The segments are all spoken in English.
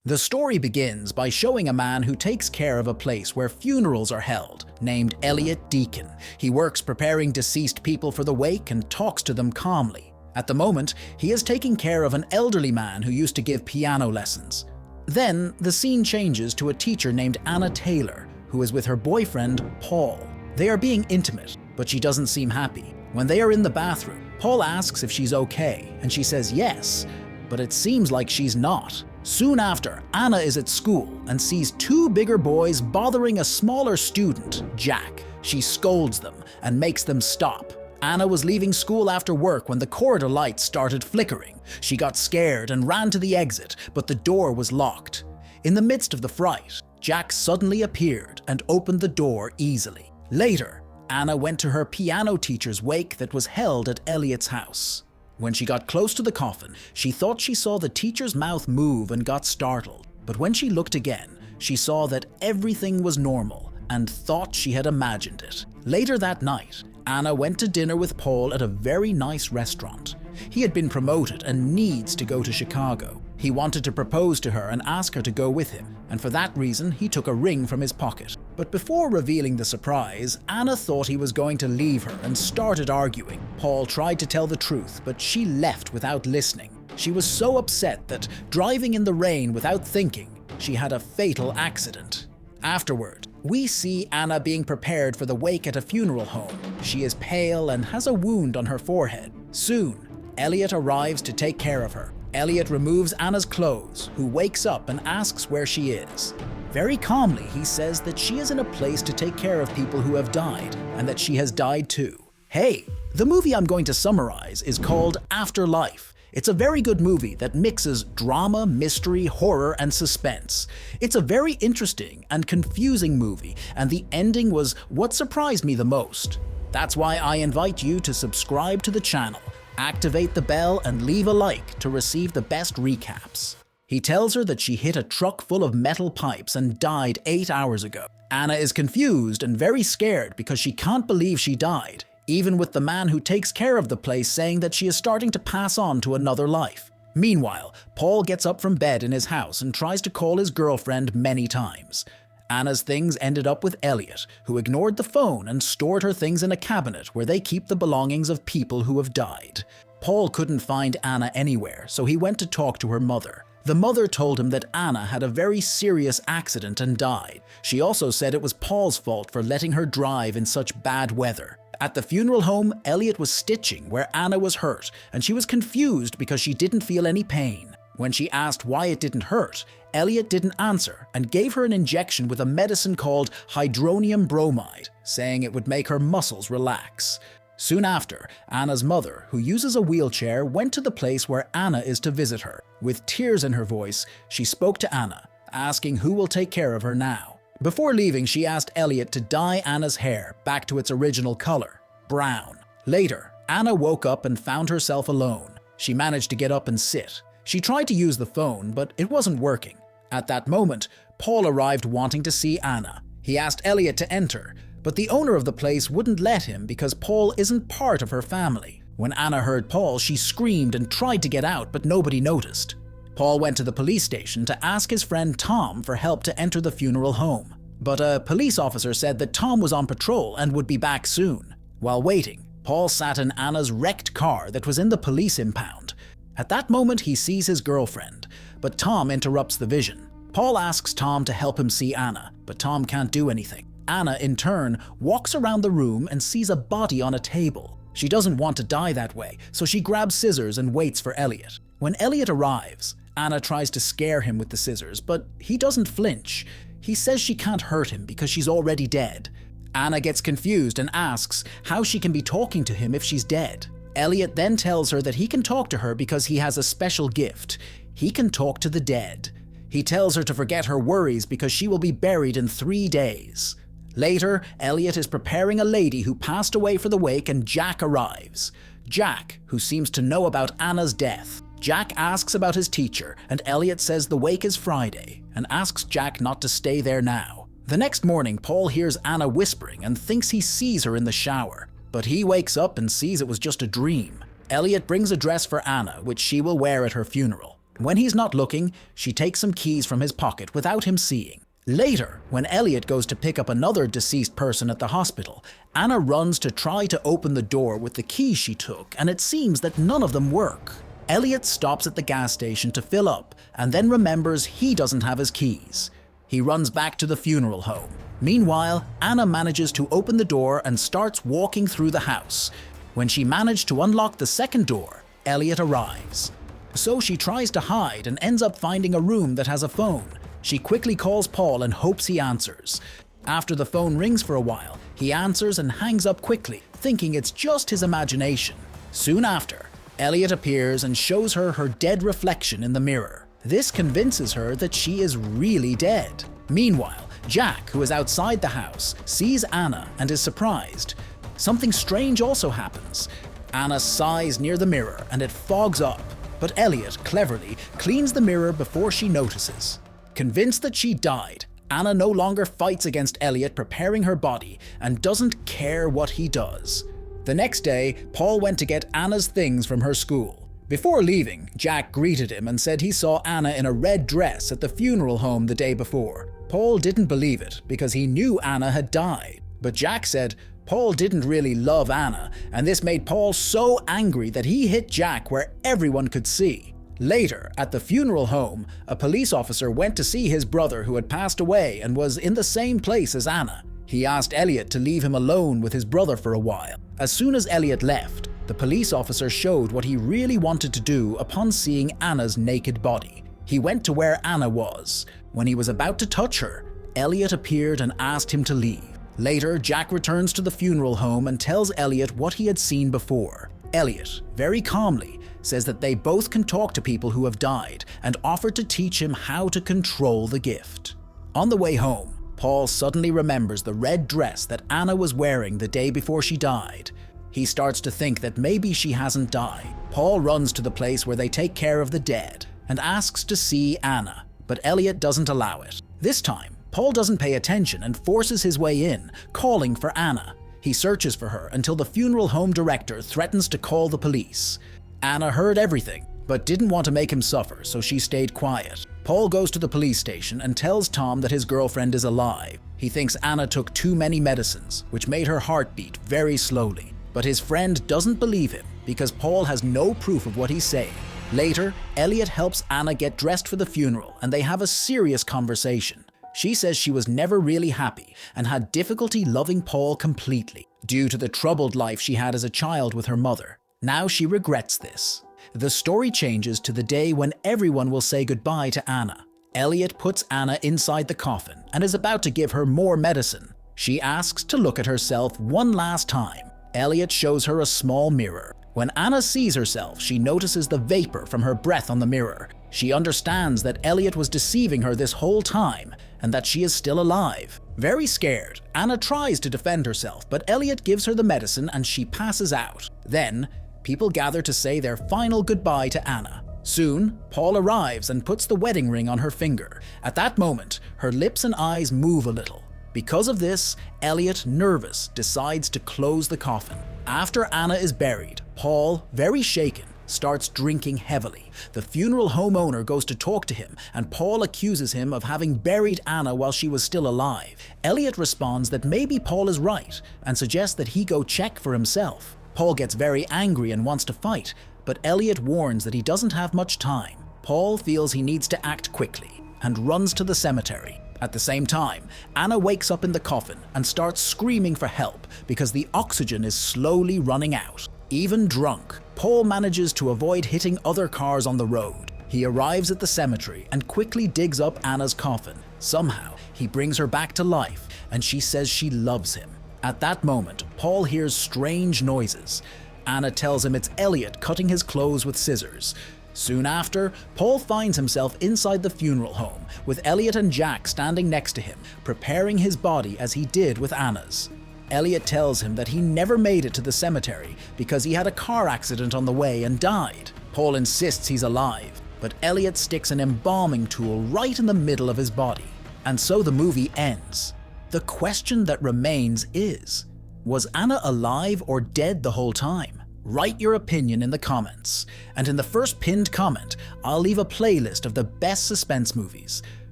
The story begins by showing a man who takes care of a place where funerals are held, named Eliot Deacon. He works preparing deceased people for the wake and talks to them calmly. At the moment, he is taking care of an elderly man who used to give piano lessons. Then, the scene changes to a teacher named Anna Taylor, who is with her boyfriend, Paul. They are being intimate, but she doesn't seem happy. When they are in the bathroom, Paul asks if she's okay, and she says yes, but it seems like she's not. Soon after, Anna is at school and sees two bigger boys bothering a smaller student, Jack. She scolds them and makes them stop. Anna was leaving school after work when the corridor lights started flickering. She got scared and ran to the exit, but the door was locked. In the midst of the fright, Jack suddenly appeared and opened the door easily. Later, Anna went to her piano teacher's wake that was held at Eliot's house. When she got close to the coffin, she thought she saw the teacher's mouth move and got startled. But when she looked again, she saw that everything was normal and thought she had imagined it. Later that night, Anna went to dinner with Paul at a very nice restaurant. He had been promoted and needs to go to Chicago. He wanted to propose to her and ask her to go with him, and for that reason he took a ring from his pocket. But before revealing the surprise, Anna thought he was going to leave her and started arguing. Paul tried to tell the truth, but she left without listening. She was so upset that, driving in the rain without thinking, she had a fatal accident. Afterward, we see Anna being prepared for the wake at a funeral home. She is pale and has a wound on her forehead. Soon, Eliot arrives to take care of her. Eliot removes Anna's clothes, who wakes up and asks where she is. Very calmly, he says that she is in a place to take care of people who have died, and that she has died too. Hey, the movie I'm going to summarize is called Afterlife. It's a very good movie that mixes drama, mystery, horror, and suspense. It's a very interesting and confusing movie, and the ending was what surprised me the most. That's why I invite you to subscribe to the channel, activate the bell, and leave a like to receive the best recaps. He tells her that she hit a truck full of metal pipes and died 8 hours ago. Anna is confused and very scared because she can't believe she died, even with the man who takes care of the place saying that she is starting to pass on to another life. Meanwhile, Paul gets up from bed in his house and tries to call his girlfriend many times. Anna's things ended up with Eliot, who ignored the phone and stored her things in a cabinet where they keep the belongings of people who have died. Paul couldn't find Anna anywhere, so he went to talk to her mother. The mother told him that Anna had a very serious accident and died. She also said it was Paul's fault for letting her drive in such bad weather. At the funeral home, Eliot was stitching where Anna was hurt, and she was confused because she didn't feel any pain. When she asked why it didn't hurt, Eliot didn't answer and gave her an injection with a medicine called hydronium bromide, saying it would make her muscles relax. Soon after, Anna's mother, who uses a wheelchair, went to the place where Anna is to visit her. With tears in her voice, she spoke to Anna, asking who will take care of her now. Before leaving, she asked Eliot to dye Anna's hair back to its original color, brown. Later, Anna woke up and found herself alone. She managed to get up and sit. She tried to use the phone, but it wasn't working. At that moment, Paul arrived wanting to see Anna. He asked Eliot to enter, but the owner of the place wouldn't let him because Paul isn't part of her family. When Anna heard Paul, she screamed and tried to get out, but nobody noticed. Paul went to the police station to ask his friend Tom for help to enter the funeral home. But a police officer said that Tom was on patrol and would be back soon. While waiting, Paul sat in Anna's wrecked car that was in the police impound. At that moment, he sees his girlfriend, but Tom interrupts the vision. Paul asks Tom to help him see Anna, but Tom can't do anything. Anna, in turn, walks around the room and sees a body on a table. She doesn't want to die that way, so she grabs scissors and waits for Eliot. When Eliot arrives, Anna tries to scare him with the scissors, but he doesn't flinch. He says she can't hurt him because she's already dead. Anna gets confused and asks how she can be talking to him if she's dead. Eliot then tells her that he can talk to her because he has a special gift. He can talk to the dead. He tells her to forget her worries because she will be buried in 3 days. Later, Eliot is preparing a lady who passed away for the wake, and Jack arrives. Jack, who seems to know about Anna's death. Jack asks about his teacher, and Eliot says the wake is Friday, and asks Jack not to stay there now. The next morning, Paul hears Anna whispering and thinks he sees her in the shower, but he wakes up and sees it was just a dream. Eliot brings a dress for Anna, which she will wear at her funeral. When he's not looking, she takes some keys from his pocket without him seeing. Later, when Eliot goes to pick up another deceased person at the hospital, Anna runs to try to open the door with the keys she took, and it seems that none of them work. Eliot stops at the gas station to fill up and then remembers he doesn't have his keys. He runs back to the funeral home. Meanwhile, Anna manages to open the door and starts walking through the house. When she managed to unlock the second door, Eliot arrives. So she tries to hide and ends up finding a room that has a phone. She quickly calls Paul and hopes he answers. After the phone rings for a while, he answers and hangs up quickly, thinking it's just his imagination. Soon after, Eliot appears and shows her her dead reflection in the mirror. This convinces her that she is really dead. Meanwhile, Jack, who is outside the house, sees Anna and is surprised. Something strange also happens. Anna sighs near the mirror and it fogs up, but Eliot cleverly cleans the mirror before she notices. Convinced that she died, Anna no longer fights against Eliot preparing her body and doesn't care what he does. The next day, Paul went to get Anna's things from her school. Before leaving, Jack greeted him and said he saw Anna in a red dress at the funeral home the day before. Paul didn't believe it because he knew Anna had died. But Jack said Paul didn't really love Anna, and this made Paul so angry that he hit Jack where everyone could see. Later, at the funeral home, a police officer went to see his brother who had passed away and was in the same place as Anna. He asked Eliot to leave him alone with his brother for a while. As soon as Eliot left, the police officer showed what he really wanted to do upon seeing Anna's naked body. He went to where Anna was. When he was about to touch her, Eliot appeared and asked him to leave. Later, Jack returns to the funeral home and tells Eliot what he had seen before. Eliot, very calmly, says that they both can talk to people who have died and offered to teach him how to control the gift. On the way home, Paul suddenly remembers the red dress that Anna was wearing the day before she died. He starts to think that maybe she hasn't died. Paul runs to the place where they take care of the dead and asks to see Anna, but Eliot doesn't allow it. This time, Paul doesn't pay attention and forces his way in, calling for Anna. He searches for her until the funeral home director threatens to call the police. Anna heard everything, but didn't want to make him suffer, so she stayed quiet. Paul goes to the police station and tells Tom that his girlfriend is alive. He thinks Anna took too many medicines, which made her heart beat very slowly. But his friend doesn't believe him because Paul has no proof of what he's saying. Later, Eliot helps Anna get dressed for the funeral and they have a serious conversation. She says she was never really happy and had difficulty loving Paul completely due to the troubled life she had as a child with her mother. Now she regrets this. The story changes to the day when everyone will say goodbye to Anna. Eliot puts Anna inside the coffin and is about to give her more medicine. She asks to look at herself one last time. Eliot shows her a small mirror. When Anna sees herself, she notices the vapor from her breath on the mirror. She understands that Eliot was deceiving her this whole time and that she is still alive. Very scared, Anna tries to defend herself, but Eliot gives her the medicine and she passes out. Then, people gather to say their final goodbye to Anna. Soon, Paul arrives and puts the wedding ring on her finger. At that moment, her lips and eyes move a little. Because of this, Eliot, nervous, decides to close the coffin. After Anna is buried, Paul, very shaken, starts drinking heavily. The funeral home owner goes to talk to him, and Paul accuses him of having buried Anna while she was still alive. Eliot responds that maybe Paul is right, and suggests that he go check for himself. Paul gets very angry and wants to fight, but Eliot warns that he doesn't have much time. Paul feels he needs to act quickly, and runs to the cemetery. At the same time, Anna wakes up in the coffin and starts screaming for help because the oxygen is slowly running out. Even drunk, Paul manages to avoid hitting other cars on the road. He arrives at the cemetery and quickly digs up Anna's coffin. Somehow, he brings her back to life, and she says she loves him. At that moment, Paul hears strange noises. Anna tells him it's Eliot cutting his clothes with scissors. Soon after, Paul finds himself inside the funeral home, with Eliot and Jack standing next to him, preparing his body as he did with Anna's. Eliot tells him that he never made it to the cemetery because he had a car accident on the way and died. Paul insists he's alive, but Eliot sticks an embalming tool right in the middle of his body. And so the movie ends. The question that remains is, was Anna alive or dead the whole time? Write your opinion in the comments, and in the first pinned comment, I'll leave a playlist of the best suspense movies.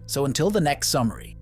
So until the next summary,